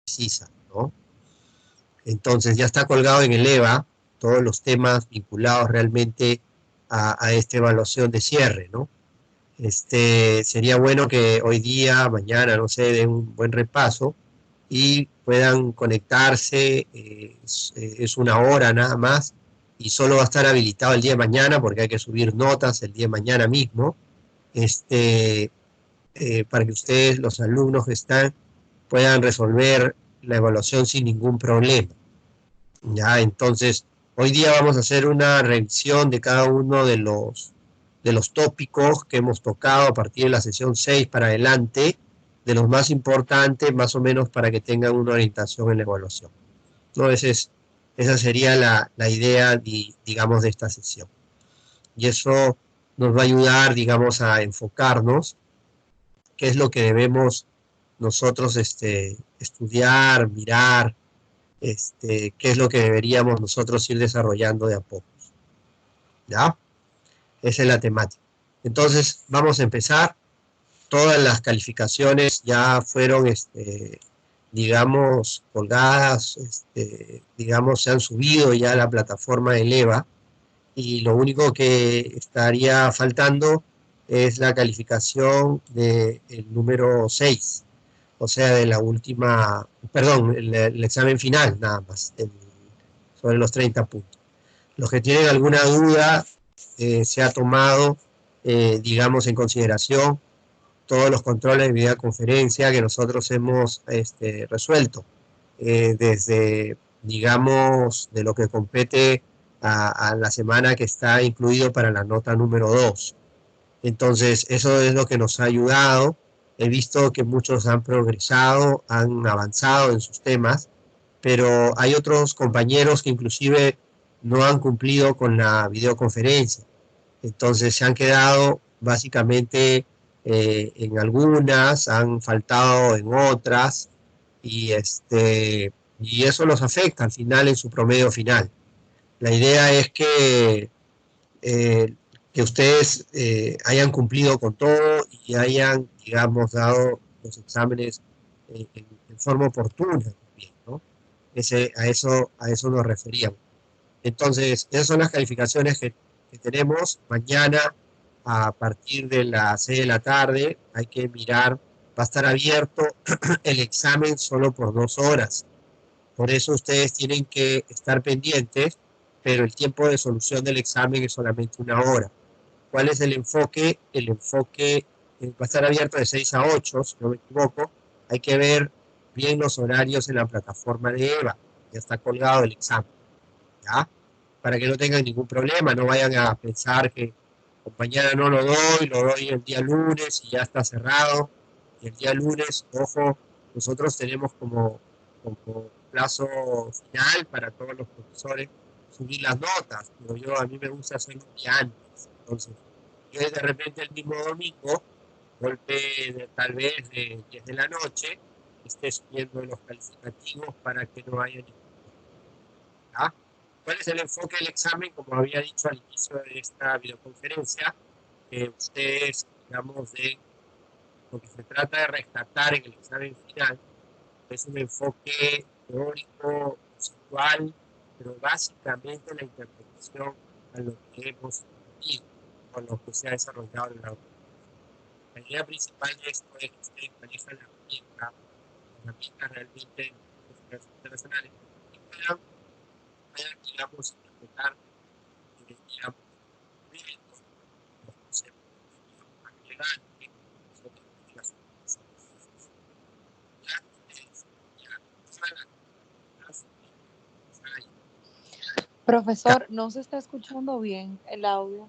precisa, ¿no? Entonces ya está colgado en el EVA todos los temas vinculados realmente a esta evaluación de cierre, ¿no? Sería bueno que hoy día, mañana, no sé, den un buen repaso y puedan conectarse, es una hora nada más, y solo va a estar habilitado el día de mañana porque hay que subir notas el día de mañana mismo, para que ustedes, los alumnos que están, puedan resolver la evaluación sin ningún problema. Ya, entonces, hoy día vamos a hacer una revisión de cada uno de los tópicos que hemos tocado a partir de la sesión 6 para adelante, de los más importantes, más o menos para que tengan una orientación en la evaluación. ¿No? Esa sería la idea, digamos, de esta sesión. Y eso nos va a ayudar, digamos, a enfocarnos qué es lo que debemos nosotros estudiar, mirar, qué es lo que deberíamos nosotros ir desarrollando de a poco. ¿Ya? Esa es la temática. Entonces, vamos a empezar. Todas las calificaciones ya fueron, digamos, colgadas, digamos, se han subido ya a la plataforma de EVA, y lo único que estaría faltando es la calificación del número 6, o sea, de la última, perdón, el examen final nada más, sobre los 30 puntos. Los que tienen alguna duda, se ha tomado, digamos, en consideración todos los controles de videoconferencia que nosotros hemos resuelto, desde, digamos, de lo que compete a la semana que está incluido para la nota número 2. Entonces, eso es lo que nos ha ayudado. He visto que muchos han progresado, han avanzado en sus temas, pero hay otros compañeros que inclusive no han cumplido con la videoconferencia. Entonces se han quedado básicamente en algunas, han faltado en otras, y, y eso los afecta al final en su promedio final. La idea es eh, que ustedes hayan cumplido con todo y hayan, digamos, dado los exámenes en forma oportuna también, ¿no? A eso nos referíamos. Entonces, esas son las calificaciones que tenemos. Mañana, a partir de las 6 de la tarde, hay que mirar, va a estar abierto el examen solo por 2 horas. Por eso ustedes tienen que estar pendientes, pero el tiempo de solución del examen es solamente 1 hora. ¿Cuál es el enfoque? El enfoque va a estar abierto de 6 a 8, si no me equivoco. Hay que ver bien los horarios en la plataforma de EVA. Ya está colgado el examen, ¿ya? Para que no tengan ningún problema, no vayan a pensar que mañana no lo doy el día lunes y ya está cerrado. Y el día lunes, ojo, nosotros tenemos como plazo final para todos los profesores subir las notas, pero a mí me gusta hacerlo un día antes. Entonces, yo de repente el mismo domingo, golpe tal vez de 10 de la noche, esté subiendo los calificativos para que no haya ningún problema. ¿Ah? ¿Cuál es el enfoque del examen? Como había dicho al inicio de esta videoconferencia, que ustedes, digamos, de lo que se trata de rescatar en el examen final es un enfoque teórico, conceptual, pero básicamente la interpretación a lo que hemos vivido, con lo que se ha desarrollado en la universidad. La idea principal de esto es que ustedes manejan la herramienta realmente internacionales, y puedan, digamos, interpretar, digamos, los conceptos más relevantes, nosotros las Profesor, no se está escuchando bien el audio.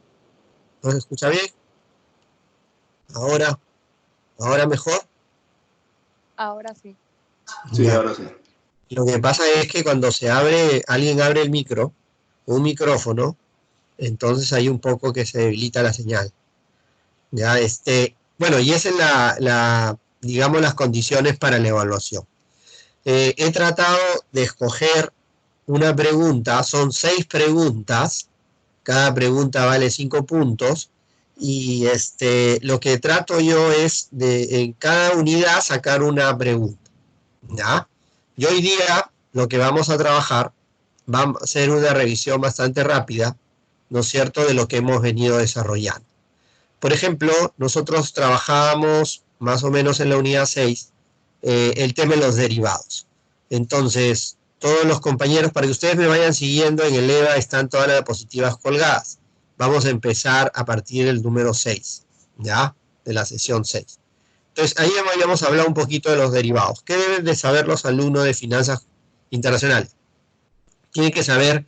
¿No se escucha bien? Ahora mejor. Ahora sí. Sí, Ya. ahora sí. Lo que pasa es que cuando alguien abre el un micrófono, entonces hay un poco que se debilita la señal. Ya, bueno, y esa es digamos, las condiciones para la evaluación. He tratado de escoger una pregunta, son 6 preguntas, cada pregunta vale 5 puntos, y lo que trato yo es de en cada unidad sacar una pregunta, ¿ya? Y hoy día lo que vamos a trabajar va a ser una revisión bastante rápida, ¿no es cierto?, de lo que hemos venido desarrollando. Por ejemplo, nosotros trabajábamos más o menos en la unidad 6 el tema de los derivados. Entonces, todos los compañeros, para que ustedes me vayan siguiendo, en el EVA están todas las diapositivas colgadas. Vamos a empezar a partir del número 6, ¿ya? De la sesión 6. Entonces, ahí habíamos hablado un poquito de los derivados. ¿Qué deben de saber los alumnos de finanzas internacionales? Tienen que saber,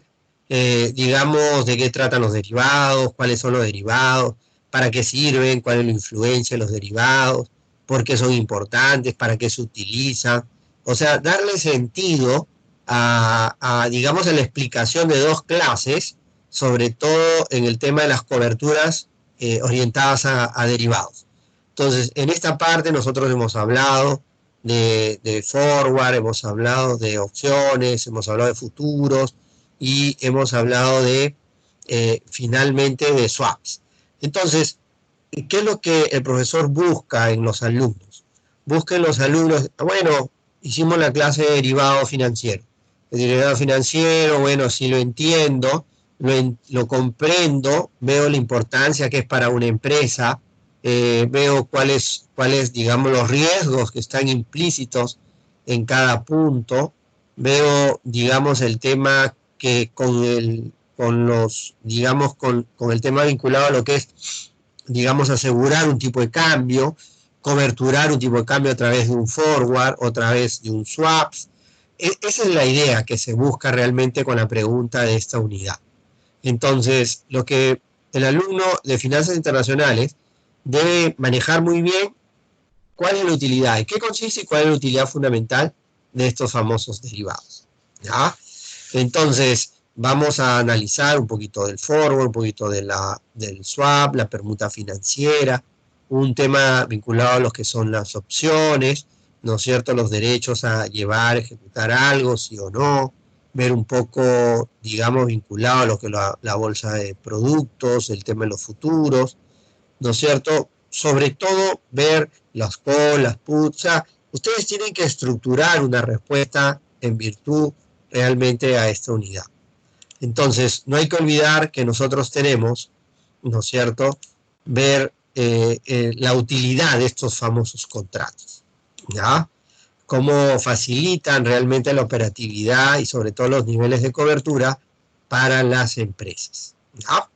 digamos, de qué tratan los derivados, cuáles son los derivados, para qué sirven, cuál es la influencia de los derivados, por qué son importantes, para qué se utilizan. O sea, darle sentido digamos, a la explicación de dos clases, sobre todo en el tema de las coberturas orientadas a derivados. Entonces, en esta parte nosotros hemos hablado de forward, hemos hablado de opciones, hemos hablado de futuros y hemos hablado de, finalmente, de swaps. Entonces, ¿qué es lo que el profesor busca en los alumnos? Busca en los alumnos, bueno, hicimos la clase de derivado financiero. El derivado financiero, bueno, sí lo entiendo, lo comprendo, veo la importancia que es para una empresa, veo cuáles, digamos, los riesgos que están implícitos en cada punto, veo, digamos, el tema que digamos, con el tema vinculado a lo que es, digamos, asegurar un tipo de cambio, coberturar un tipo de cambio a través de un forward, o a través de un swaps. Esa es la idea que se busca realmente con la pregunta de esta unidad. Entonces, lo que el alumno de finanzas internacionales debe manejar muy bien, cuál es la utilidad, en qué consiste y cuál es la utilidad fundamental de estos famosos derivados, ¿ya? Entonces, vamos a analizar un poquito del forward, un poquito del swap, la permuta financiera, un tema vinculado a lo que son las opciones, ¿no es cierto?, los derechos a llevar, ejecutar algo, sí o no, ver un poco, digamos, vinculado a lo que es la bolsa de productos, el tema de los futuros, ¿no es cierto? Sobre todo ver las calls, las puts, o sea, ustedes tienen que estructurar una respuesta en virtud realmente a esta unidad. Entonces, no hay que olvidar que nosotros tenemos, ¿no es cierto?, ver la utilidad de estos famosos contratos, ¿ya? Cómo facilitan realmente la operatividad y sobre todo los niveles de cobertura para las empresas, ¿ya?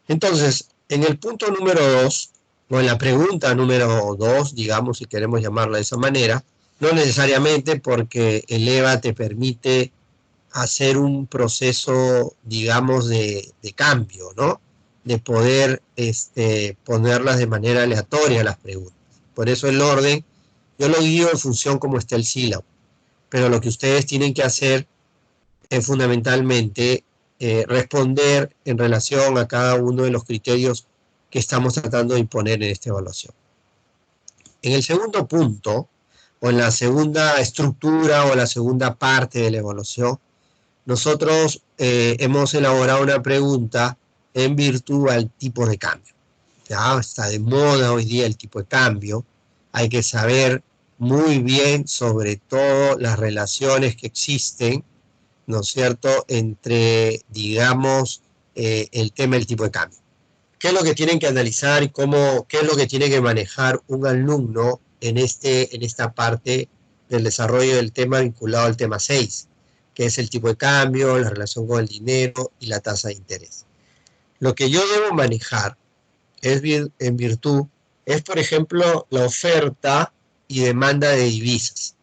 Entonces, en el punto número 2, o en la pregunta número 2, digamos, si queremos llamarla de esa manera, no necesariamente, porque el EVA te permite hacer un proceso, digamos, de cambio, ¿no? De poder ponerlas de manera aleatoria las preguntas. Por eso el orden, yo lo guío en función como está el sílabo, pero lo que ustedes tienen que hacer es fundamentalmente responder en relación a cada uno de los criterios que estamos tratando de imponer en esta evaluación. En el segundo punto, o en la segunda estructura o la segunda parte de la evaluación, nosotros hemos elaborado una pregunta en virtud al tipo de cambio. Ya está de moda hoy día el tipo de cambio. Hay que saber muy bien, sobre todo, las relaciones que existen, ¿no es cierto?, entre, digamos, el tema del tipo de cambio. ¿Qué es lo que tienen que analizar y qué es lo que tiene que manejar un alumno en esta parte del desarrollo del tema vinculado al tema 6, que es el tipo de cambio, la relación con el dinero y la tasa de interés? Lo que yo debo manejar en virtud es, por ejemplo, la oferta y demanda de divisas.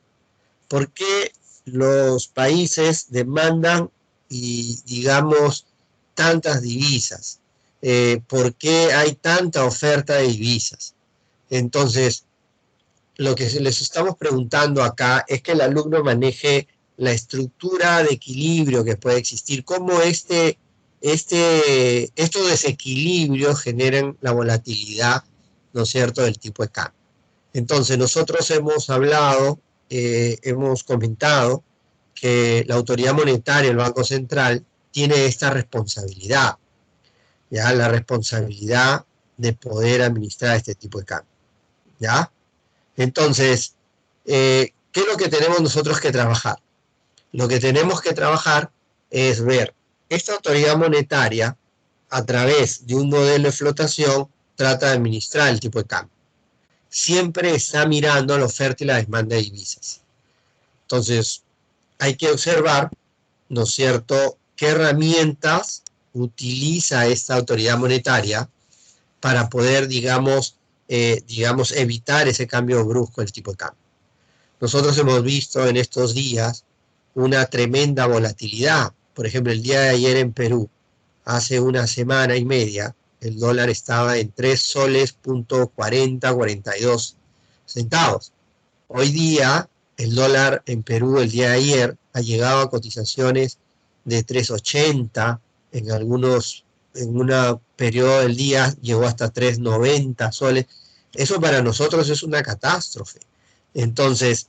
¿Por qué los países demandan y, digamos, tantas divisas? ¿Por qué hay tanta oferta de divisas? Entonces, lo que les estamos preguntando acá es que el alumno maneje la estructura de equilibrio que puede existir, cómo estos desequilibrios generan la volatilidad, ¿no es cierto?, del tipo de cambio. Entonces, nosotros hemos hablado, hemos comentado que la autoridad monetaria, el Banco Central, tiene esta responsabilidad, ¿ya? La responsabilidad de poder administrar este tipo de cambio, ¿ya? Entonces, ¿qué es lo que tenemos nosotros que trabajar? Lo que tenemos que trabajar es ver esta autoridad monetaria a través de un modelo de flotación trata de administrar el tipo de cambio. Siempre está mirando la oferta y la demanda de divisas. Entonces, hay que observar, ¿no es cierto?, qué herramientas utiliza esta autoridad monetaria para poder, digamos, evitar ese cambio brusco del tipo de cambio. Nosotros hemos visto en estos días una tremenda volatilidad. Por ejemplo, el día de ayer en Perú, hace una semana y media, el dólar estaba en 3 soles punto 42 centavos. Hoy día, el dólar en Perú el día de ayer ha llegado a cotizaciones de 3.80, en un periodo del día llegó hasta 3.90 soles. Eso para nosotros es una catástrofe. Entonces,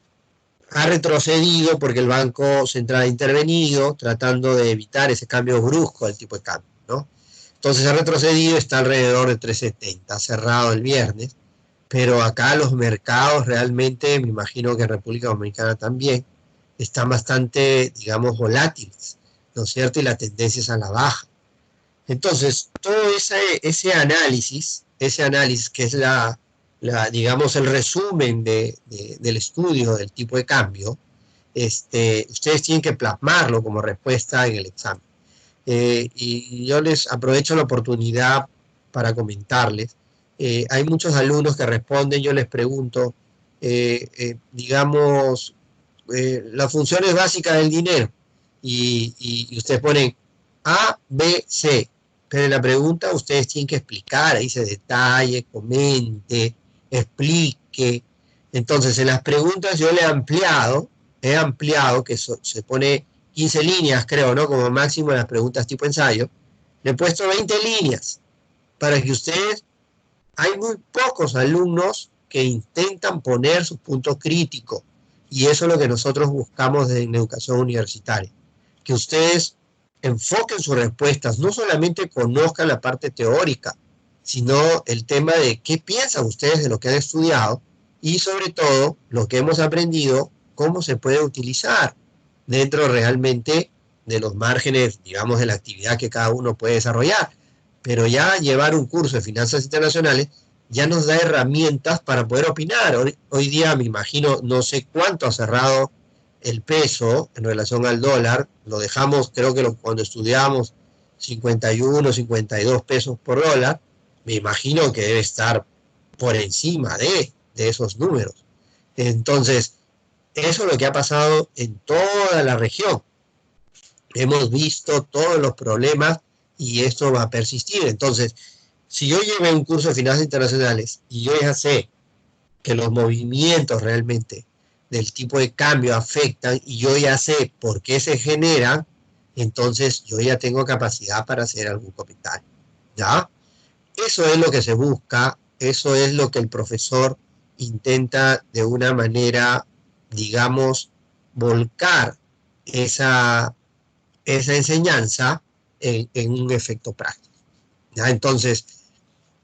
ha retrocedido porque el Banco Central ha intervenido tratando de evitar ese cambio brusco del tipo de cambio, ¿no? Entonces ha retrocedido, está alrededor de 3.70, cerrado el viernes, pero acá los mercados realmente, me imagino que en República Dominicana también, están bastante, digamos, volátiles, ¿no es cierto? Y la tendencia es a la baja. Entonces, todo ese análisis que es digamos, el resumen del estudio del tipo de cambio, ustedes tienen que plasmarlo como respuesta en el examen. Y yo les aprovecho la oportunidad para comentarles. Hay muchos alumnos que responden, yo les pregunto, digamos, las funciones básicas del dinero. Y ustedes ponen A, B, C. Pero en la pregunta ustedes tienen que explicar, ahí se detalle, comente, explique. Entonces, en las preguntas yo le he ampliado que se pone 15 líneas, creo, ¿no? Como máximo en las preguntas tipo ensayo. Le he puesto 20 líneas para que ustedes, hay muy pocos alumnos que intentan poner su punto crítico. Y eso es lo que nosotros buscamos en educación universitaria. Que ustedes enfoquen sus respuestas, no solamente conozcan la parte teórica, sino el tema de qué piensan ustedes de lo que han estudiado y sobre todo lo que hemos aprendido, cómo se puede utilizar dentro realmente de los márgenes, digamos, de la actividad que cada uno puede desarrollar. Pero ya llevar un curso de finanzas internacionales ya nos da herramientas para poder opinar. Hoy día me imagino, no sé cuánto ha cerrado el peso en relación al dólar, lo dejamos, creo que cuando estudiamos 51, 52 pesos por dólar, me imagino que debe estar por encima de esos números. Entonces, eso es lo que ha pasado en toda la región. Hemos visto todos los problemas y esto va a persistir. Entonces, si yo llevé un curso de finanzas internacionales y yo ya sé que los movimientos realmente del tipo de cambio afectan y yo ya sé por qué se generan, entonces yo ya tengo capacidad para hacer algún comentario, ¿ya? Eso es lo que se busca, eso es lo que el profesor intenta de una manera, digamos, volcar esa enseñanza en un efecto práctico, ¿ya? Entonces,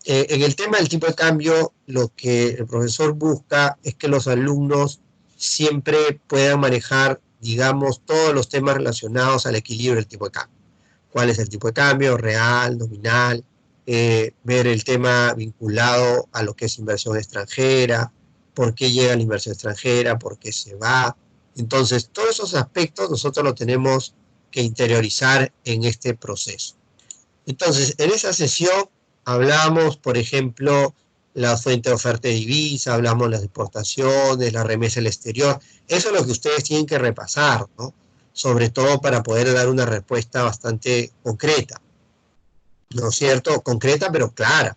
en el tema del tipo de cambio, lo que el profesor busca es que los alumnos siempre puedan manejar, digamos, todos los temas relacionados al equilibrio del tipo de cambio. ¿Cuál es el tipo de cambio? Real, nominal, ver el tema vinculado a lo que es inversión extranjera, por qué llega la inversión extranjera, por qué se va. Entonces, todos esos aspectos nosotros los tenemos que interiorizar en este proceso. Entonces, en esa sesión hablamos, por ejemplo, la fuente de oferta de divisa, hablamos de las exportaciones, la remesa al exterior. Eso es lo que ustedes tienen que repasar, ¿no? Sobre todo para poder dar una respuesta bastante concreta, ¿no es cierto? Concreta pero clara.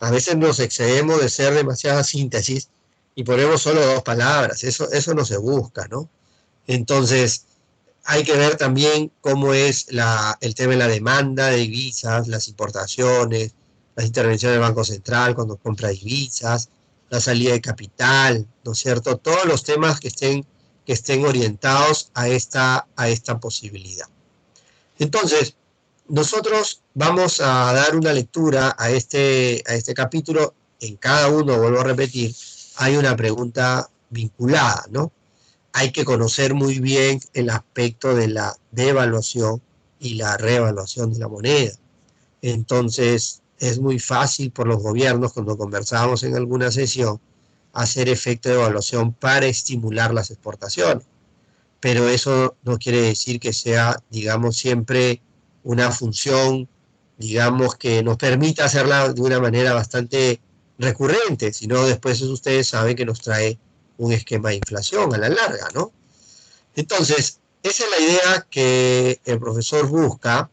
A veces nos excedemos de ser demasiada síntesis y ponemos solo 2 palabras. Eso no se busca, ¿no? Entonces, hay que ver también cómo es el tema de la demanda de divisas, las importaciones, las intervenciones del Banco Central cuando compra divisas, la salida de capital, ¿no es cierto? Todos los temas que estén orientados a esta posibilidad. Entonces, nosotros vamos a dar una lectura a este capítulo. En cada uno, vuelvo a repetir, hay una pregunta vinculada, ¿no? hay que conocer muy bien el aspecto de la devaluación y la revaluación de la moneda. Entonces, es muy fácil por los gobiernos, cuando conversábamos en alguna sesión, hacer efecto de evaluación para estimular las exportaciones. Pero eso no quiere decir que sea, digamos, siempre una función, digamos, que nos permita hacerla de una manera bastante recurrente, sino después ustedes saben que nos trae un esquema de inflación a la larga, ¿no? Entonces, esa es la idea que el profesor busca,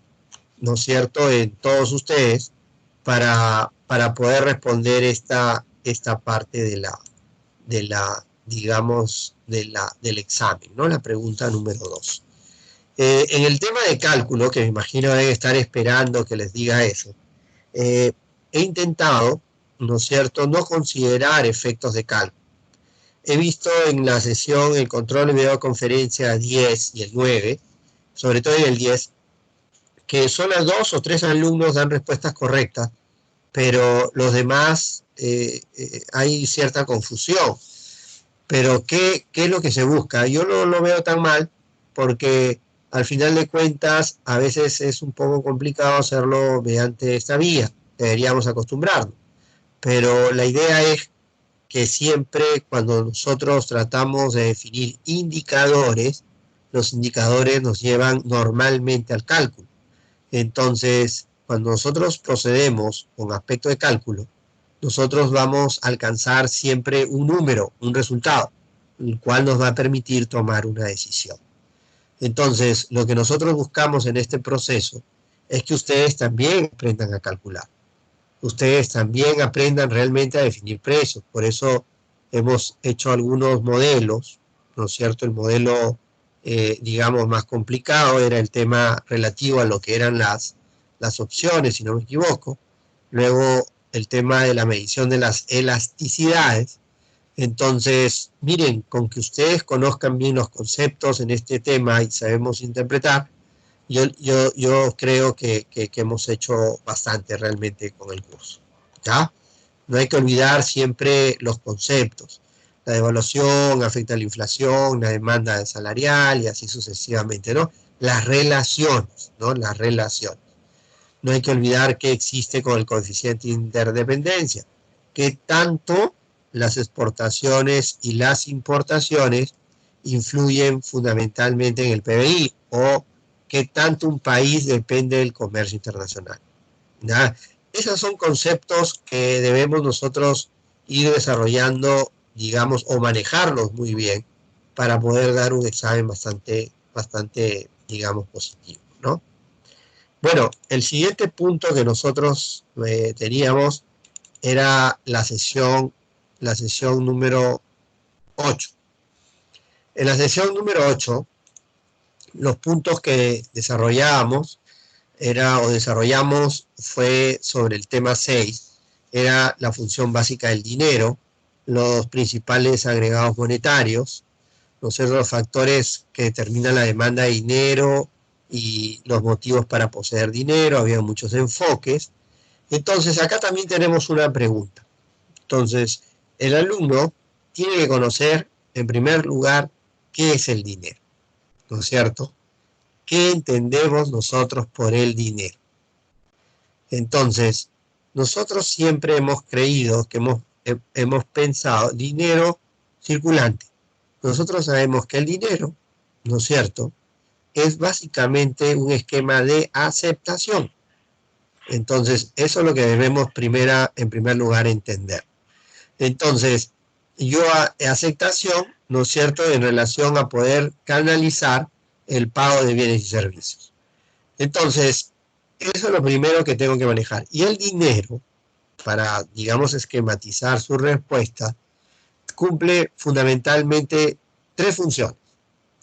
¿no es cierto?, en todos ustedes para poder responder esta parte digamos, del examen, ¿no? La pregunta número 2. En el tema de cálculo, que me imagino deben estar esperando que les diga eso, he intentado, ¿no es cierto?, no considerar efectos de cálculo. He visto en la sesión el control de videoconferencia 10 y el 9, sobre todo en el 10, que solo 2 o 3 alumnos dan respuestas correctas, pero los demás hay cierta confusión. Pero ¿qué es lo que se busca? Yo no lo veo tan mal, porque al final de cuentas a veces es un poco complicado hacerlo mediante esta vía, deberíamos acostumbrarnos, pero la idea es que siempre cuando nosotros tratamos de definir indicadores, los indicadores nos llevan normalmente al cálculo. Entonces, cuando nosotros procedemos con aspecto de cálculo, nosotros vamos a alcanzar siempre un número, un resultado, el cual nos va a permitir tomar una decisión. Entonces, lo que nosotros buscamos en este proceso es que ustedes también aprendan a calcular. Ustedes también aprendan realmente a definir precios. Por eso hemos hecho algunos modelos, ¿no es cierto? El modelo, digamos, más complicado era el tema relativo a lo que eran las opciones, si no me equivoco. Luego, el tema de la medición de las elasticidades. Entonces, miren, con que ustedes conozcan bien los conceptos en este tema y sabemos interpretar, yo creo que hemos hecho bastante realmente con el curso, ¿ya? No hay que olvidar siempre los conceptos. La devaluación afecta a la inflación, la demanda salarial y así sucesivamente, ¿no? Las relaciones, ¿no? Las relaciones. No hay que olvidar que existe con el coeficiente de interdependencia, que tanto las exportaciones y las importaciones influyen fundamentalmente en el PBI, o que tanto un país depende del comercio internacional, ¿ya? Esos son conceptos que debemos nosotros ir desarrollando, digamos, o manejarlos muy bien para poder dar un examen bastante, digamos, positivo, ¿no? Bueno, el siguiente punto que nosotros teníamos era la sesión número 8. En la sesión número 8, los puntos que desarrollamos fue sobre el tema 6, era la función básica del dinero, los principales agregados monetarios, los factores que determinan la demanda de dinero y los motivos para poseer dinero. Había muchos enfoques. Entonces, acá también tenemos una pregunta. Entonces, el alumno tiene que conocer, en primer lugar, qué es el dinero, ¿no es cierto? ¿Qué entendemos nosotros por el dinero? Entonces, nosotros siempre hemos creído que hemos pensado dinero circulante. Nosotros sabemos que el dinero, ¿no es cierto?, es básicamente un esquema de aceptación. Entonces, eso es lo que debemos en primer lugar entender. Entonces, aceptación, ¿no es cierto?, en relación a poder canalizar el pago de bienes y servicios. Entonces, eso es lo primero que tengo que manejar. Y el dinero, para, digamos, esquematizar su respuesta, cumple fundamentalmente 3 funciones,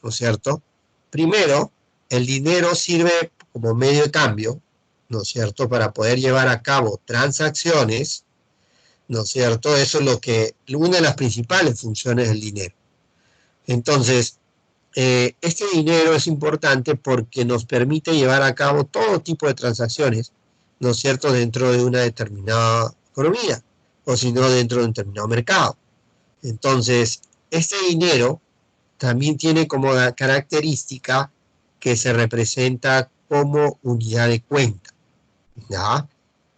¿no es cierto? Primero, el dinero sirve como medio de cambio, ¿no es cierto?, para poder llevar a cabo transacciones, ¿no es cierto? Eso es una de las principales funciones del dinero. Entonces, este dinero es importante porque nos permite llevar a cabo todo tipo de transacciones, ¿no es cierto?, dentro de una determinada economía, o si no, dentro de un determinado mercado. Entonces, este dinero también tiene como característica que se representa como unidad de cuenta, ¿ya?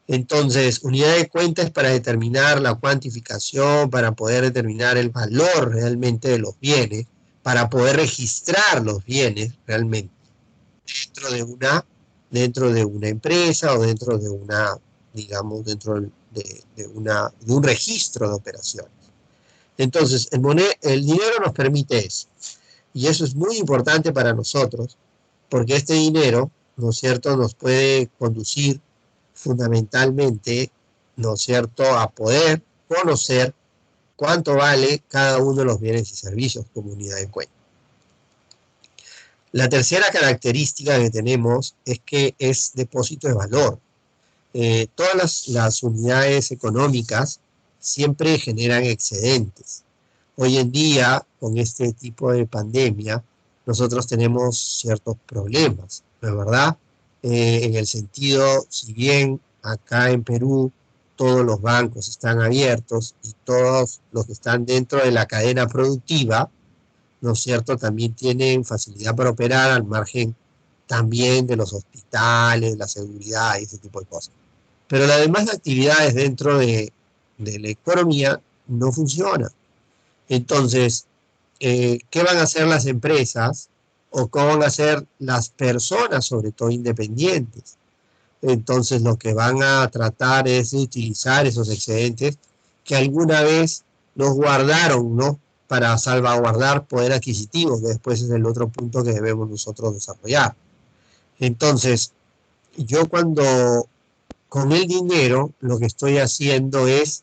Entonces, unidad de cuenta es para determinar la cuantificación, para poder determinar el valor realmente de los bienes, para poder registrar los bienes realmente dentro de una empresa o dentro de una, digamos, dentro de un registro de operaciones. Entonces, el dinero nos permite eso. Y eso es muy importante para nosotros, porque este dinero, ¿no es cierto?, nos puede conducir fundamentalmente, ¿no es cierto?, a poder conocer cuánto vale cada uno de los bienes y servicios como unidad de cuenta. La tercera característica que tenemos es que es depósito de valor. Todas las unidades económicas siempre generan excedentes. Hoy en día, con este tipo de pandemia, nosotros tenemos ciertos problemas, ¿no es verdad? En el sentido, si bien acá en Perú todos los bancos están abiertos y todos los que están dentro de la cadena productiva, ¿no es cierto?, también tienen facilidad para operar al margen también de los hospitales, la seguridad y ese tipo de cosas. Pero las demás actividades dentro de la economía no funcionan. Entonces, ¿qué van a hacer las empresas o cómo van a hacer las personas, sobre todo independientes? Entonces, lo que van a tratar es de utilizar esos excedentes que alguna vez los guardaron, ¿no?, para salvaguardar poder adquisitivo, que después es el otro punto que debemos nosotros desarrollar. Entonces, yo cuando con el dinero lo que estoy haciendo es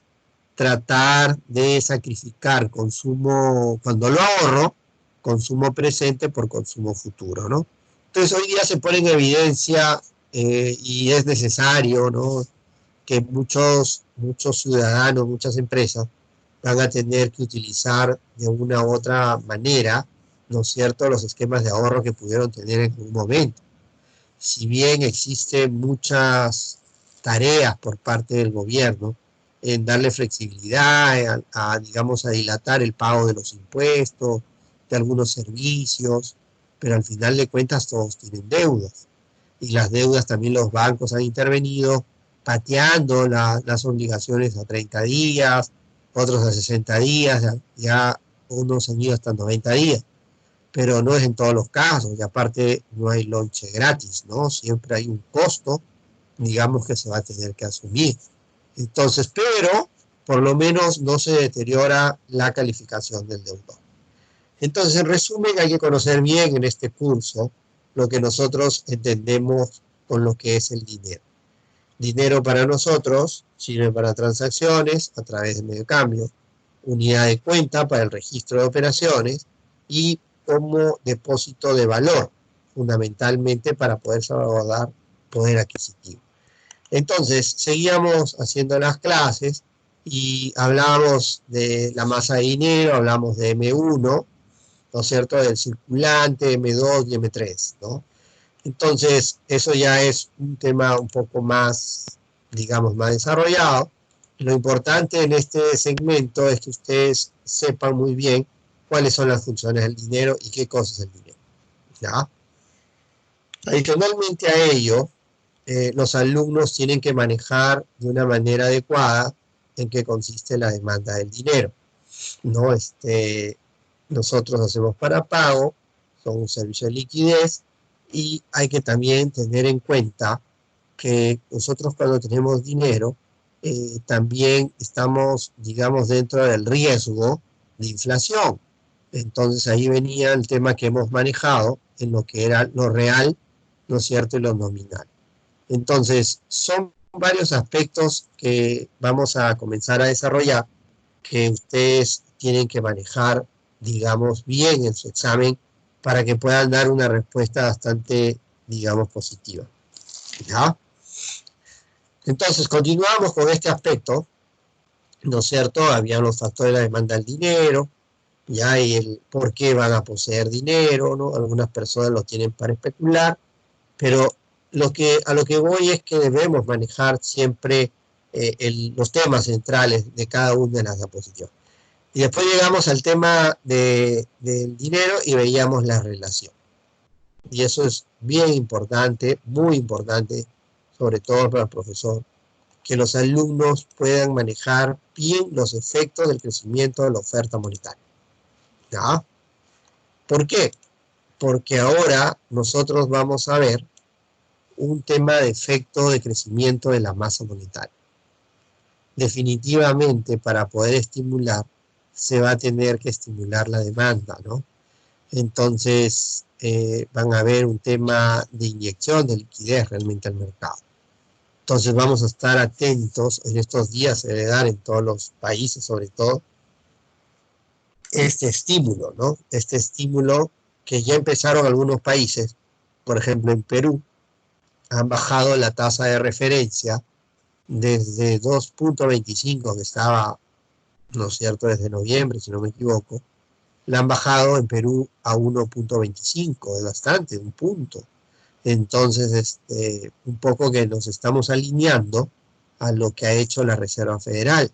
tratar de sacrificar consumo, cuando lo ahorro, consumo presente por consumo futuro, ¿no? Entonces hoy día se pone en evidencia y es necesario, ¿no?, que muchos ciudadanos, muchas empresas van a tener que utilizar de una u otra manera, ¿no es cierto?, los esquemas de ahorro que pudieron tener en un momento. Si bien existen muchas tareas por parte del gobierno en darle flexibilidad, digamos, a dilatar el pago de los impuestos, de algunos servicios, pero al final de cuentas todos tienen deudas. Y las deudas también los bancos han intervenido pateando las obligaciones a 30 días, otros a 60 días, ya unos han ido hasta 90 días. Pero no es en todos los casos, y aparte no hay lonche gratis, ¿no? Siempre hay un costo, digamos, que se va a tener que asumir. Entonces, pero por lo menos no se deteriora la calificación del deudor. Entonces, en resumen, hay que conocer bien en este curso lo que nosotros entendemos con lo que es el dinero. Dinero para nosotros sirve para transacciones a través de medio de cambio, unidad de cuenta para el registro de operaciones y como depósito de valor, fundamentalmente para poder salvaguardar poder adquisitivo. Entonces, seguíamos haciendo las clases y hablábamos de la masa de dinero, hablamos de M1, ¿no es cierto?, del circulante, M2 y M3, ¿no? Entonces, eso ya es un tema un poco más, digamos, más desarrollado. Lo importante en este segmento es que ustedes sepan muy bien cuáles son las funciones del dinero y qué cosa es el dinero, ¿ya? Adicionalmente a ello, los alumnos tienen que manejar de una manera adecuada en qué consiste la demanda del dinero, ¿no? Nosotros hacemos para pago, son un servicio de liquidez, y hay que también tener en cuenta que nosotros cuando tenemos dinero, también estamos, digamos, dentro del riesgo de inflación. Entonces ahí venía el tema que hemos manejado en lo que era lo real, ¿no es cierto?, y lo nominal. Entonces, son varios aspectos que vamos a comenzar a desarrollar que ustedes tienen que manejar, digamos, bien en su examen para que puedan dar una respuesta bastante, digamos, positiva, ¿ya? Entonces, continuamos con este aspecto, ¿no es cierto? Habían los factores de la demanda del dinero, ya, y el por qué van a poseer dinero, ¿no? Algunas personas lo tienen para especular, pero a lo que voy es que debemos manejar siempre los temas centrales de cada una de las diapositivas. Y después llegamos al tema del dinero y veíamos la relación. Y eso es bien importante, muy importante, sobre todo para el profesor, que los alumnos puedan manejar bien los efectos del crecimiento de la oferta monetaria. ¿Ya? ¿Por qué? Porque ahora nosotros vamos a ver un tema de efecto de crecimiento de la masa monetaria. Definitivamente, para poder estimular, se va a tener que estimular la demanda, ¿no? Entonces, van a haber un tema de inyección de liquidez realmente al mercado. Entonces, vamos a estar atentos en estos días, se debe dar en todos los países, sobre todo, este estímulo, ¿no? Este estímulo que ya empezaron algunos países, por ejemplo, en Perú, han bajado la tasa de referencia desde 2.25, que estaba, ¿no es cierto?, desde noviembre, si no me equivoco, la han bajado en Perú a 1.25, es bastante, un punto. Entonces, un poco que nos estamos alineando a lo que ha hecho la Reserva Federal,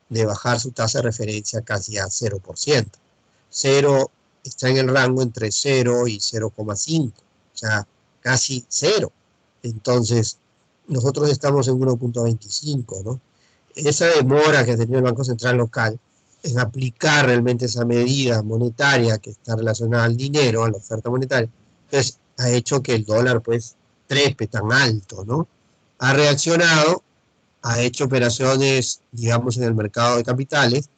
de bajar su tasa de referencia casi a 0%. Cero está en el rango entre 0 y 0,5, o sea, casi cero. Entonces, nosotros estamos en 1.25, ¿no? Esa demora que ha tenido el Banco Central local en aplicar realmente esa medida monetaria que está relacionada al dinero, a la oferta monetaria, pues ha hecho que el dólar pues trepe tan alto, ¿no? Ha reaccionado, ha hecho operaciones, digamos, en el mercado de capitales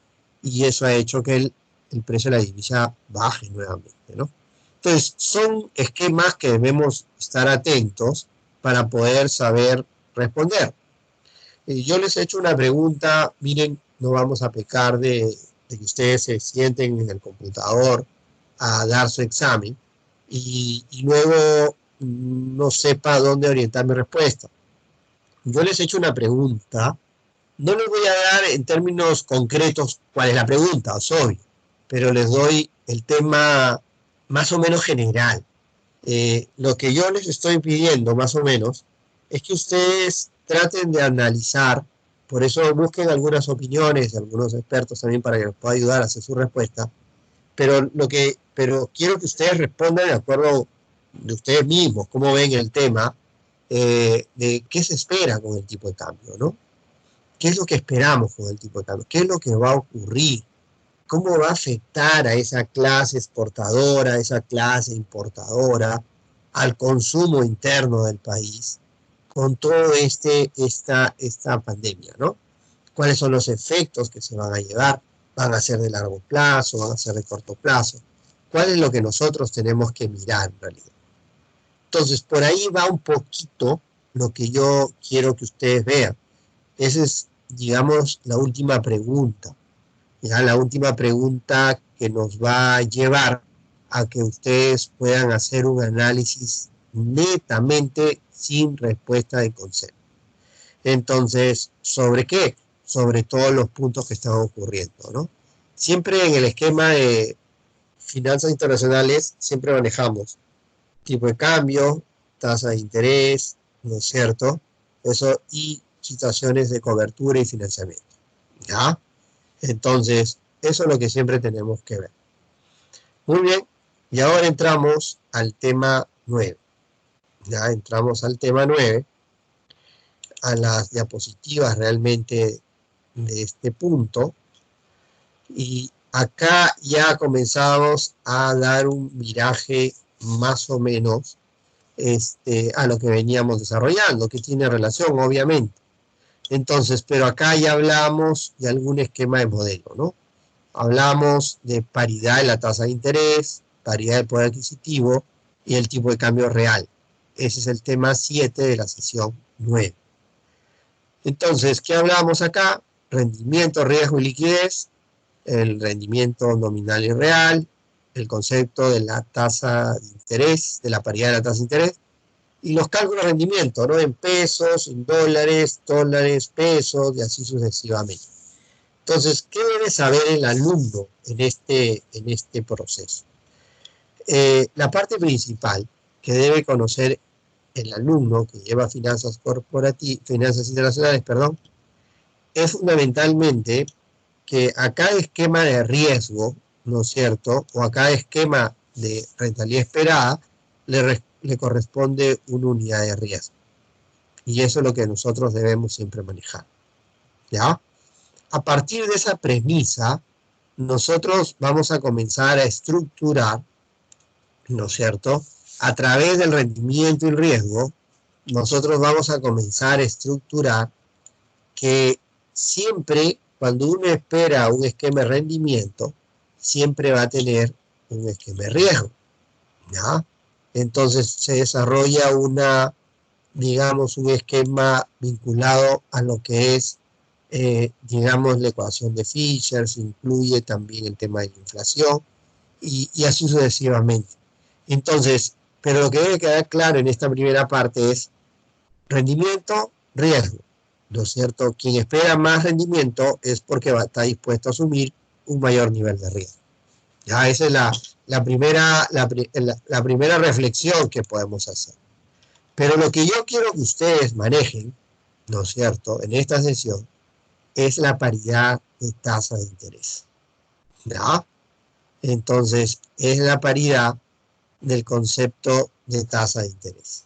y eso ha hecho que el precio de la divisa baje nuevamente, ¿no? Entonces, son esquemas que debemos estar atentos para poder saber responder. Yo les he hecho una pregunta, miren, no vamos a pecar de que ustedes se sienten en el computador a dar su examen y luego no sepa dónde orientar mi respuesta. Yo les he hecho una pregunta, no les voy a dar en términos concretos cuál es la pregunta, es obvio, pero les doy el tema más o menos general. Lo que yo les estoy pidiendo más o menos es que ustedes traten de analizar, por eso busquen algunas opiniones de algunos expertos también para que les pueda ayudar a hacer su respuesta, pero quiero que ustedes respondan de acuerdo de ustedes mismos, cómo ven el tema, de qué se espera con el tipo de cambio, ¿no? ¿Qué es lo que esperamos con el tipo de cambio? ¿Qué es lo que va a ocurrir? ¿Cómo va a afectar a esa clase exportadora, a esa clase importadora, al consumo interno del país con todo esta pandemia, ¿no? ¿Cuáles son los efectos que se van a llevar? ¿Van a ser de largo plazo? ¿Van a ser de corto plazo? ¿Cuál es lo que nosotros tenemos que mirar en realidad? Entonces, por ahí va un poquito lo que yo quiero que ustedes vean. Esa es, digamos, la última pregunta. Ya la última pregunta que nos va a llevar a que ustedes puedan hacer un análisis netamente sin respuesta de concepto. Entonces, ¿sobre qué? Sobre todos los puntos que están ocurriendo, ¿no? Siempre en el esquema de finanzas internacionales, siempre manejamos tipo de cambio, tasa de interés, ¿no es cierto? Eso, y situaciones de cobertura y financiamiento, ¿ya? Entonces, eso es lo que siempre tenemos que ver. Muy bien, y ahora entramos al tema 9. Ya entramos al tema 9, a las diapositivas realmente de este punto. Y acá ya comenzamos a dar un viraje más o menos a lo que veníamos desarrollando, que tiene relación, obviamente. Entonces, pero acá ya hablamos de algún esquema de modelo, ¿no? Hablamos de paridad de la tasa de interés, paridad del poder adquisitivo y el tipo de cambio real. Ese es el tema 7 de la sesión 9. Entonces, ¿qué hablamos acá? Rendimiento, riesgo y liquidez, el rendimiento nominal y real, el concepto de la tasa de interés, de la paridad de la tasa de interés, y los cálculos de rendimiento, ¿no? En pesos, en dólares, pesos, y así sucesivamente. Entonces, ¿qué debe saber el alumno en este proceso? La parte principal que debe conocer el alumno que lleva finanzas internacionales, es fundamentalmente que a cada esquema de riesgo, ¿no es cierto?, o a cada esquema de rentabilidad esperada, le corresponde una unidad de riesgo. Y eso es lo que nosotros debemos siempre manejar, ¿ya? A partir de esa premisa, nosotros vamos a comenzar a estructurar, ¿no es cierto?, a través del rendimiento y riesgo, nosotros vamos a comenzar a estructurar que siempre, cuando uno espera un esquema de rendimiento, siempre va a tener un esquema de riesgo, ¿ya? Entonces se desarrolla digamos, un esquema vinculado a lo que es, digamos, la ecuación de Fisher, se incluye también el tema de la inflación, y así sucesivamente. Entonces, pero lo que debe quedar claro en esta primera parte es rendimiento, riesgo, ¿no es cierto? Quien espera más rendimiento es porque está dispuesto a asumir un mayor nivel de riesgo. Ya, esa es la primera reflexión que podemos hacer. Pero lo que yo quiero que ustedes manejen, ¿no es cierto?, en esta sesión, es la paridad de tasa de interés, ¿ya? Entonces, es la paridad del concepto de tasa de interés.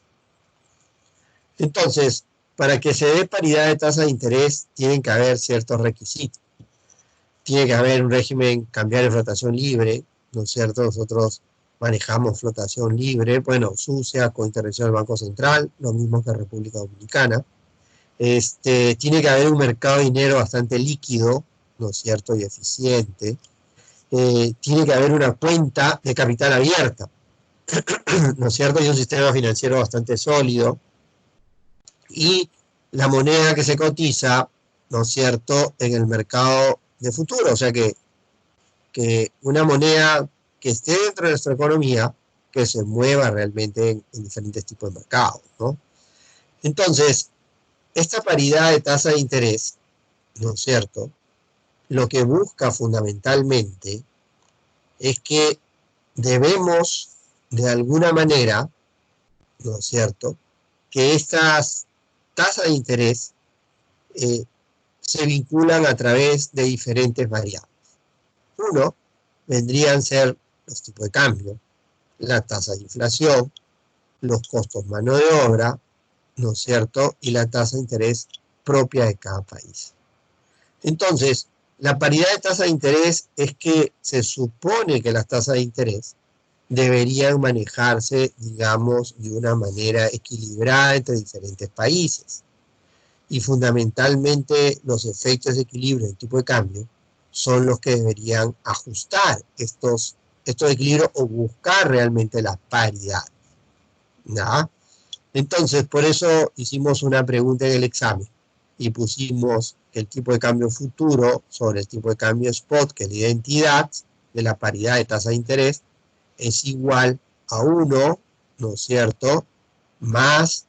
Entonces, para que se dé paridad de tasa de interés, tienen que haber ciertos requisitos. Tiene que haber un régimen cambiario de flotación libre, ¿no es cierto? Nosotros manejamos flotación libre, bueno, SUSEA con intervención del Banco Central, lo mismo que República Dominicana. Tiene que haber un mercado de dinero bastante líquido, ¿no es cierto?, y eficiente. Tiene que haber una cuenta de capital abierta, ¿no es cierto?, y un sistema financiero bastante sólido. Y la moneda que se cotiza, ¿no es cierto?, en el mercado de futuro, o sea que una moneda que esté dentro de nuestra economía, que se mueva realmente en diferentes tipos de mercados, ¿no? Entonces, esta paridad de tasa de interés, ¿no es cierto?, lo que busca fundamentalmente es que debemos, de alguna manera, ¿no es cierto?, que estas tasas de interés se vinculan a través de diferentes variables. Uno, vendrían a ser los tipos de cambio, la tasa de inflación, los costos mano de obra, ¿no es cierto?, y la tasa de interés propia de cada país. Entonces, la paridad de tasa de interés es que se supone que las tasas de interés deberían manejarse, digamos, de una manera equilibrada entre diferentes países. Y fundamentalmente los efectos de equilibrio del tipo de cambio son los que deberían ajustar estos equilibrios o buscar realmente la paridad, ¿no? Entonces, por eso hicimos una pregunta en el examen y pusimos el tipo de cambio futuro sobre el tipo de cambio spot, que es la identidad de la paridad de tasa de interés, es igual a 1, ¿no es cierto?, más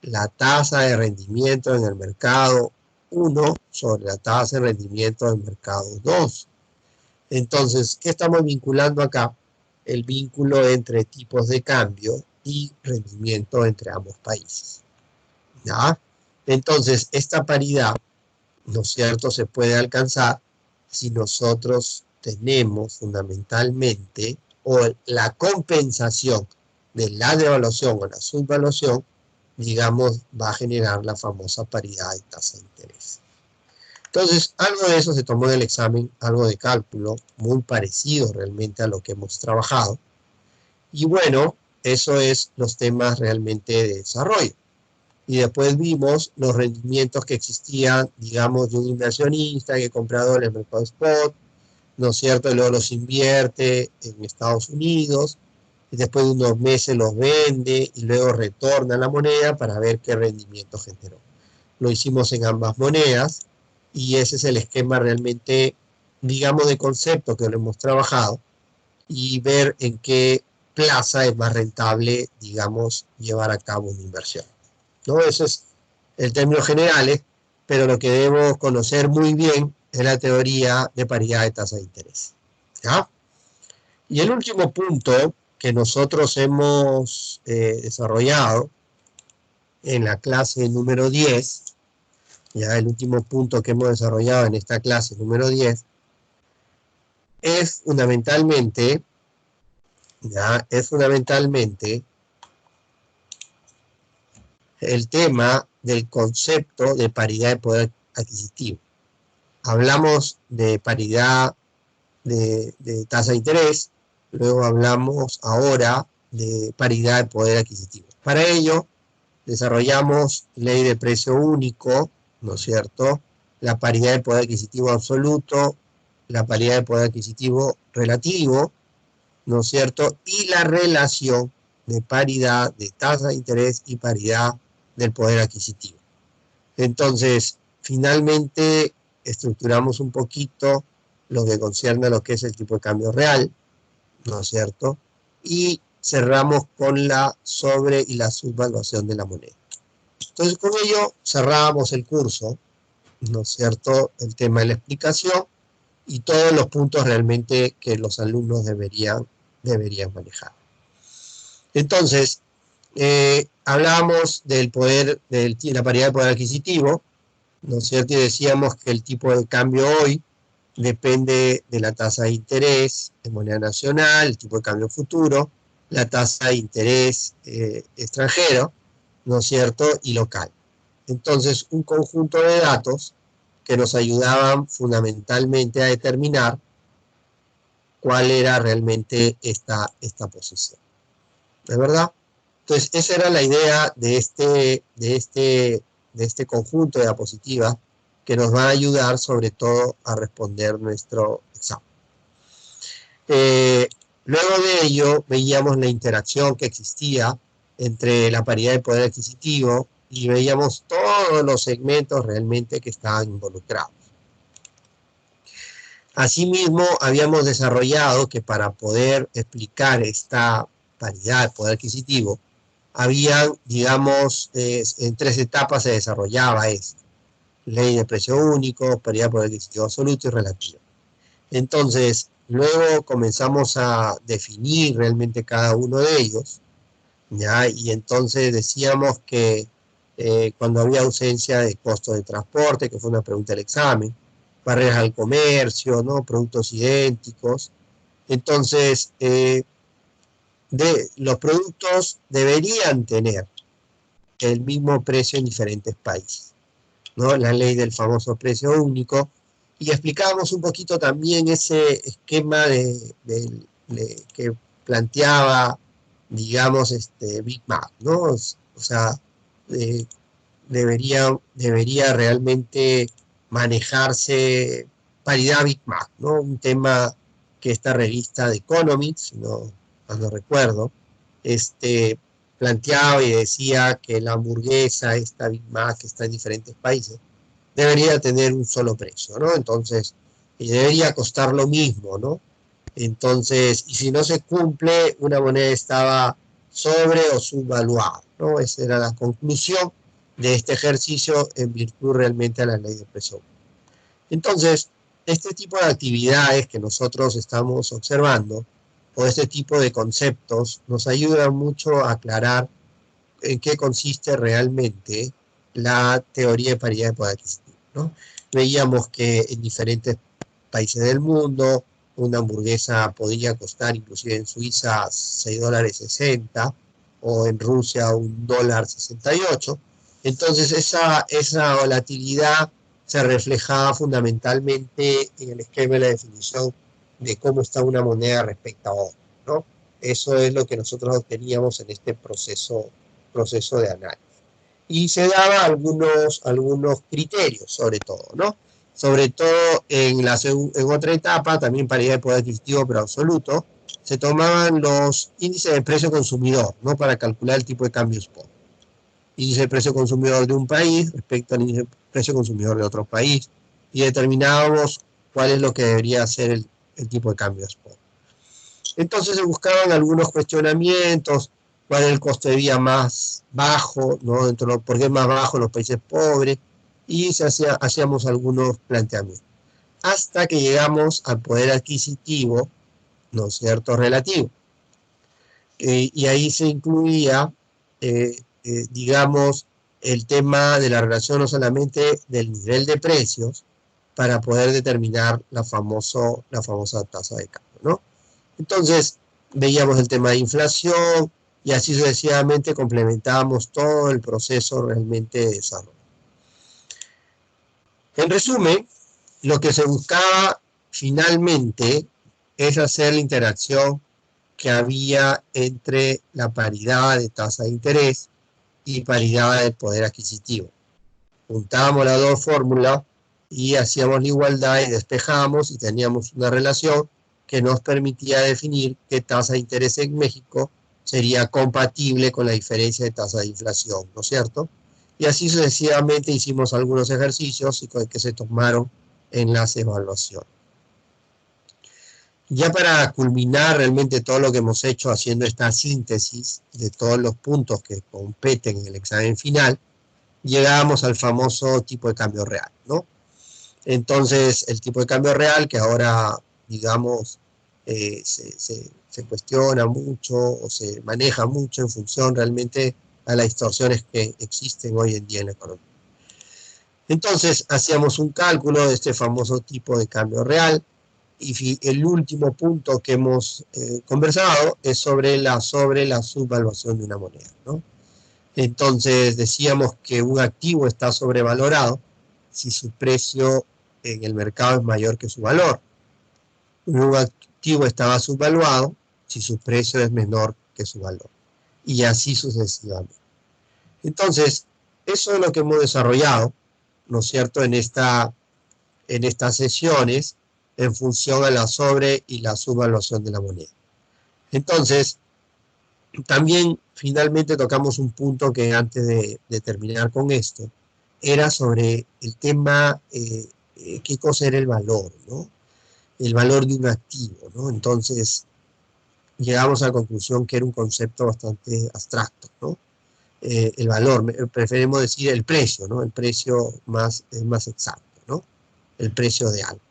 la tasa de rendimiento en el mercado 1 sobre la tasa de rendimiento del mercado 2. Entonces, ¿qué estamos vinculando acá? El vínculo entre tipos de cambio y rendimiento entre ambos países, ¿ya? Entonces, esta paridad, ¿no es cierto?, se puede alcanzar si nosotros tenemos fundamentalmente o la compensación de la devaluación o la subvaluación, digamos, va a generar la famosa paridad de tasa de interés. Entonces, algo de eso se tomó en el examen, algo de cálculo, muy parecido realmente a lo que hemos trabajado. Y bueno, eso es los temas realmente de desarrollo. Y después vimos los rendimientos que existían, digamos, de un inversionista que compra dólares en el mercado spot, ¿no es cierto?, y luego los invierte en Estados Unidos, y después de unos meses los vende y luego retorna la moneda para ver qué rendimiento generó. Lo hicimos en ambas monedas y ese es el esquema realmente, digamos, de concepto que lo hemos trabajado y ver en qué plaza es más rentable, digamos, llevar a cabo una inversión, ¿no? Eso es el término generales, pero lo que debemos conocer muy bien es la teoría de paridad de tasa de interés, ¿ya? Y el último punto que nosotros hemos desarrollado en la clase número 10 ya el último punto que hemos desarrollado en esta clase número 10, es fundamentalmente, el tema del concepto de paridad de poder adquisitivo. Hablamos de paridad de tasa de interés, luego hablamos ahora de paridad de poder adquisitivo. Para ello, desarrollamos ley de precio único, ¿no es cierto? La paridad de poder adquisitivo absoluto, la paridad de poder adquisitivo relativo, ¿no es cierto? Y la relación de paridad de tasa de interés y paridad del poder adquisitivo. Entonces, finalmente, estructuramos un poquito lo que concierne a lo que es el tipo de cambio real, ¿no es cierto? Y cerramos con la sobre y la subvaluación de la moneda. Entonces, con ello cerramos el curso, ¿no es cierto? El tema de la explicación y todos los puntos realmente que los alumnos deberían manejar. Entonces, hablábamos del poder, de la paridad de poder adquisitivo, ¿no es cierto? Y decíamos que el tipo de cambio hoy depende de la tasa de interés de moneda nacional, el tipo de cambio futuro, la tasa de interés extranjero, ¿no es cierto? Y local. Entonces, un conjunto de datos que nos ayudaban fundamentalmente a determinar cuál era realmente esta posición. ¿De verdad? Entonces, esa era la idea de este conjunto de diapositivas que nos va a ayudar sobre todo a responder nuestro examen. Luego de ello, veíamos la interacción que existía entre la paridad de poder adquisitivo y veíamos todos los segmentos realmente que estaban involucrados. Asimismo, habíamos desarrollado que para poder explicar esta paridad de poder adquisitivo, había, digamos, en 3 etapas se desarrollaba esto: ley de precio único, paridad de poder adquisitivo absoluto y relativo. Entonces, luego comenzamos a definir realmente cada uno de ellos, ¿ya? Y entonces decíamos que cuando había ausencia de costo de transporte, que fue una pregunta del examen, barreras al comercio, ¿no? Productos idénticos. Entonces, los productos deberían tener el mismo precio en diferentes países, ¿no? La ley del famoso precio único. Y explicábamos un poquito también ese esquema que planteaba, digamos, Big Mac, ¿no? O sea, debería realmente manejarse paridad Big Mac, ¿no? Un tema que esta revista de Economics, si no recuerdo, planteaba y decía que la hamburguesa, esta Big Mac, que está en diferentes países, debería tener un solo precio, ¿no? Entonces, y debería costar lo mismo, ¿no? Entonces, y si no se cumple, una moneda estaba sobre o subvaluada, ¿no? Esa era la conclusión de este ejercicio en virtud realmente a la ley de precio. Entonces, este tipo de actividades que nosotros estamos observando, o este tipo de conceptos, nos ayudan mucho a aclarar en qué consiste realmente la teoría de paridad de poder adquisitivo, ¿no? Veíamos que en diferentes países del mundo una hamburguesa podría costar, inclusive en Suiza, $6.60 o en Rusia $1.68. Entonces esa volatilidad se reflejaba fundamentalmente en el esquema de la definición de cómo está una moneda respecto a otra, ¿no? Eso es lo que nosotros obteníamos en este proceso de análisis. Y se daba algunos criterios, sobre todo, ¿no? Sobre todo en otra etapa, también paridad de poder adquisitivo pero absoluto, se tomaban los índices de precio consumidor, ¿no? Para calcular el tipo de cambio spot. Índice de precio consumidor de un país respecto al índice de precio consumidor de otro país, y determinábamos cuál es lo que debería ser el tipo de cambio spot. Entonces se buscaban algunos cuestionamientos: cuál es el costo de vida más bajo, ¿no? ¿Por qué es más bajo en los países pobres? Y hacíamos algunos planteamientos. Hasta que llegamos al poder adquisitivo, ¿no es cierto?, relativo. Y ahí se incluía, digamos, el tema de la relación no solamente del nivel de precios para poder determinar la famosa tasa de cambio, ¿no? Entonces, veíamos el tema de inflación y así sucesivamente complementábamos todo el proceso realmente de desarrollo. En resumen, lo que se buscaba finalmente es hacer la interacción que había entre la paridad de tasa de interés y paridad de poder adquisitivo. Juntábamos las dos fórmulas y hacíamos la igualdad y despejábamos y teníamos una relación que nos permitía definir qué tasa de interés en México sería compatible con la diferencia de tasa de inflación, ¿no es cierto? Y así sucesivamente hicimos algunos ejercicios que se tomaron en las evaluaciones. Ya para culminar realmente todo lo que hemos hecho haciendo esta síntesis de todos los puntos que competen en el examen final, llegamos al famoso tipo de cambio real, ¿no? Entonces, el tipo de cambio real, que ahora, digamos, se cuestiona mucho o se maneja mucho en función realmente a las distorsiones que existen hoy en día en la economía. Entonces, hacíamos un cálculo de este famoso tipo de cambio real, y el último punto que hemos conversado es sobre la subvaluación de una moneda, ¿no? Entonces decíamos que un activo está sobrevalorado si su precio en el mercado es mayor que su valor. Un activo estaba subvaluado si su precio es menor que su valor. Y así sucesivamente. Entonces, eso es lo que hemos desarrollado, ¿no es cierto?, en estas sesiones en función a la sobre y la subvaluación de la moneda. Entonces, también finalmente tocamos un punto que antes de terminar con esto, era sobre el tema, qué cosa era el valor, ¿no? El valor de un activo, ¿no? Entonces, llegamos a la conclusión que era un concepto bastante abstracto, ¿no? El valor, preferimos decir el precio, ¿no? El precio es más exacto, ¿no? El precio de algo.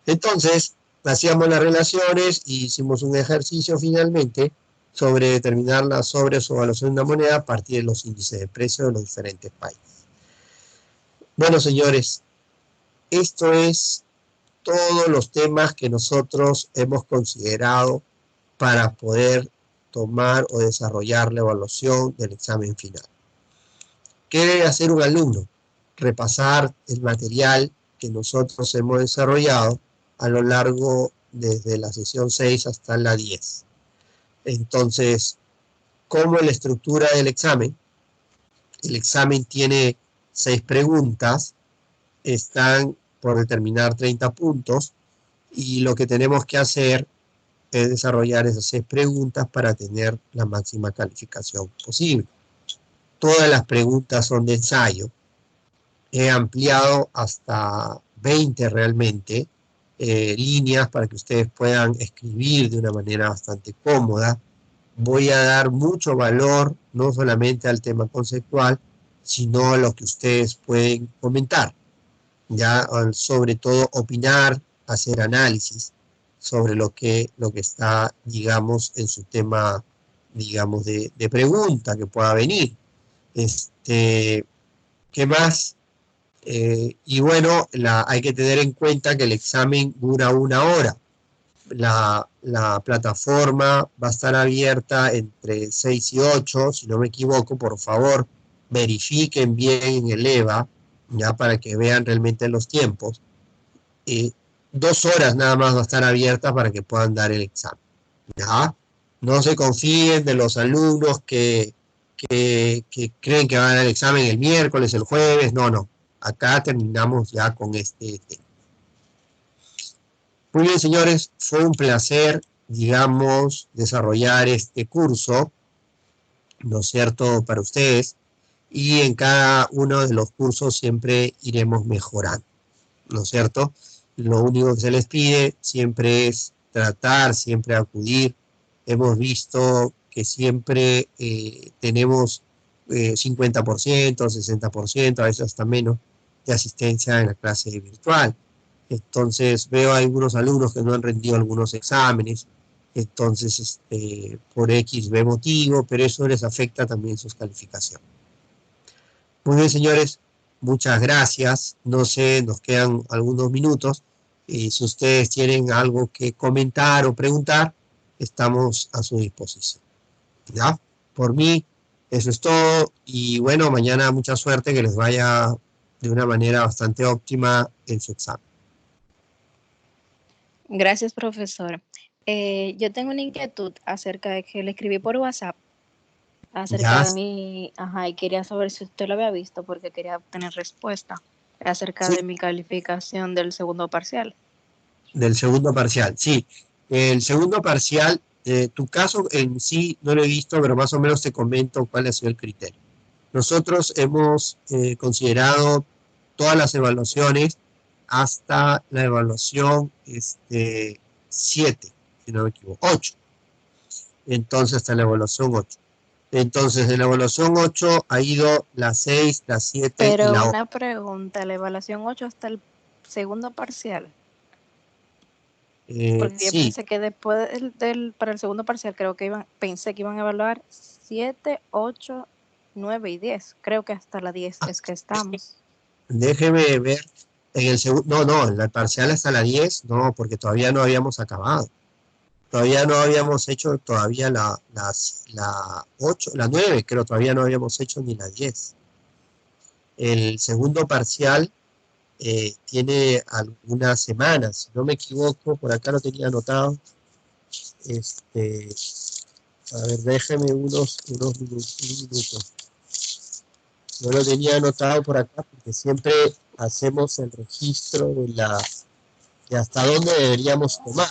Entonces, hacíamos las relaciones y hicimos un ejercicio finalmente sobre determinar la sobrevaluación de una moneda a partir de los índices de precio de los diferentes países. Bueno, señores, esto es todos los temas que nosotros hemos considerado para poder tomar o desarrollar la evaluación del examen final. ¿Qué debe hacer un alumno? Repasar el material que nosotros hemos desarrollado a lo largo desde la sesión 6 hasta la 10. Entonces, ¿cómo es la estructura del examen? El examen tiene 6 preguntas, están por determinar 30 puntos, y lo que tenemos que hacer es desarrollar esas 6 preguntas para tener la máxima calificación posible. Todas las preguntas son de ensayo. He ampliado hasta 20 realmente líneas para que ustedes puedan escribir de una manera bastante cómoda. Voy a dar mucho valor no solamente al tema conceptual, sino a lo que ustedes pueden comentar, ya sobre todo opinar, hacer análisis sobre lo que está, digamos, en su tema, digamos, de pregunta que pueda venir. ¿Qué más? Y bueno, hay que tener en cuenta que el examen dura 1 hora. La plataforma va a estar abierta entre 6 y 8, si no me equivoco. Por favor, verifiquen bien en el EVA, ya para que vean realmente los tiempos. 2 horas nada más va a estar abierta para que puedan dar el examen, ¿ya? No se confíen de los alumnos que creen que van a dar el examen el miércoles, el jueves. No. Acá terminamos ya con este tema. Muy bien, señores, fue un placer, digamos, desarrollar este curso, ¿no es cierto?, para ustedes, y en cada uno de los cursos siempre iremos mejorando, ¿no es cierto? Lo único que se les pide siempre es tratar, siempre acudir. Hemos visto que siempre tenemos 50%, 60%, a veces hasta menos, de asistencia en la clase virtual. Entonces veo a algunos alumnos que no han rendido algunos exámenes, entonces por X, B motivo, pero eso les afecta también sus calificaciones. Muy bien, señores, muchas gracias. No sé, nos quedan algunos minutos. Y si ustedes tienen algo que comentar o preguntar, estamos a su disposición. ¿Ya? Por mí, eso es todo. Y bueno, mañana mucha suerte, que les vaya de una manera bastante óptima en su examen. Gracias, profesor. Yo tengo una inquietud acerca de que le escribí por WhatsApp acerca Ya, de mi, ajá, y quería saber si usted lo había visto porque quería obtener respuesta acerca sí, de mi calificación del segundo parcial. del segundo parcial. Sí, el segundo parcial, tu caso en sí no lo he visto, pero más o menos te comento cuál ha sido el criterio. Nosotros hemos considerado todas las evaluaciones hasta la evaluación 7, si no me equivoco, 8. Entonces, hasta la evaluación 8. Entonces, de la evaluación 8 ha ido la 6, la 7 y Pero la 8. una pregunta, la evaluación 8 hasta el segundo parcial, porque yo Sí, pensé que después para el segundo parcial pensé que iban a evaluar 7, 8, 9 y 10. Creo que hasta la 10 es que estamos. déjeme ver. En el segundo, no, en la parcial hasta la 10, no, porque todavía no habíamos acabado. Todavía no habíamos hecho todavía la 8, la 9, creo, todavía no habíamos hecho ni la 10. El segundo parcial tiene algunas semanas, si no me equivoco, por acá lo tenía anotado. A ver, déjeme unos minutos. Yo lo tenía anotado por acá porque siempre hacemos el registro de hasta dónde deberíamos tomar.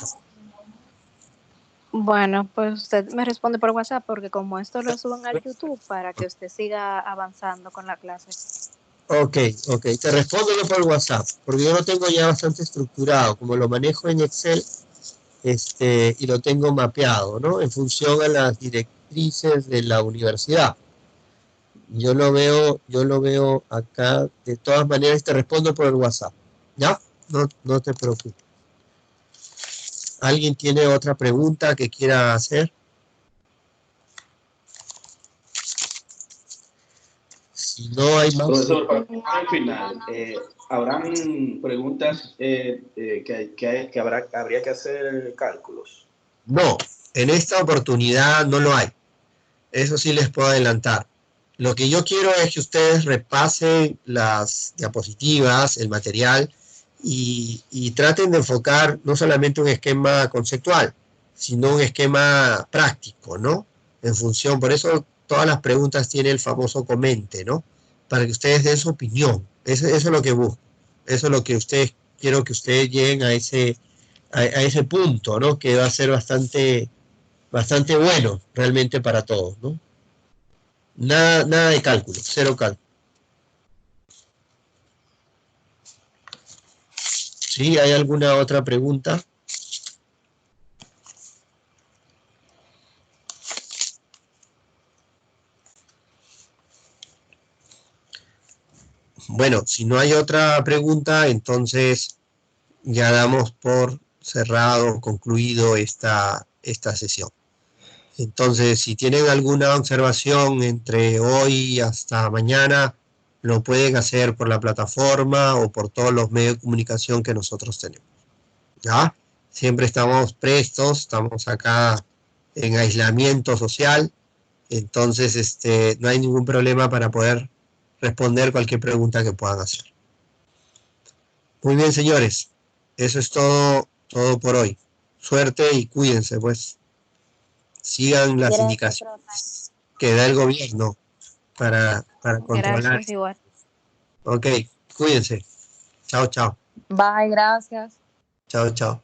Bueno, pues usted me responde por WhatsApp porque como esto lo suben al YouTube para que usted siga avanzando con la clase. Ok, te respondo yo por WhatsApp, porque yo lo tengo ya bastante estructurado, como lo manejo en Excel, y lo tengo mapeado, ¿no? En función a las directrices de la universidad. Yo lo veo acá, de todas maneras te respondo por el WhatsApp, ¿ya? No te preocupes. ¿Alguien tiene otra pregunta que quiera hacer? Si no hay más. Profesor, al final, ¿habrán preguntas que habría que hacer cálculos? No, en esta oportunidad no lo hay. Eso sí les puedo adelantar. Lo que yo quiero es que ustedes repasen las diapositivas, el material, y traten de enfocar no solamente un esquema conceptual, sino un esquema práctico, ¿no? En función, por eso todas las preguntas tienen el famoso comente, ¿no? Para que ustedes den su opinión. Eso es lo que busco. Eso es lo que quiero que ustedes lleguen a ese punto, ¿no? Que va a ser bastante bueno realmente para todos, ¿no? Nada de cálculo, cero cálculo. ¿Sí? ¿Hay alguna otra pregunta? Bueno, si no hay otra pregunta, entonces ya damos por cerrado, concluido esta sesión. Entonces, si tienen alguna observación entre hoy hasta mañana, lo pueden hacer por la plataforma o por todos los medios de comunicación que nosotros tenemos. ¿Ya? Siempre estamos prestos, estamos acá en aislamiento social, entonces no hay ningún problema para poder responder cualquier pregunta que puedan hacer. Muy bien, señores, eso es todo por hoy. Suerte y cuídense, pues. Sigan las indicaciones que da el gobierno para controlar. Gracias, igual. Ok, cuídense. Chao, chao. Bye, gracias. Chao, chao.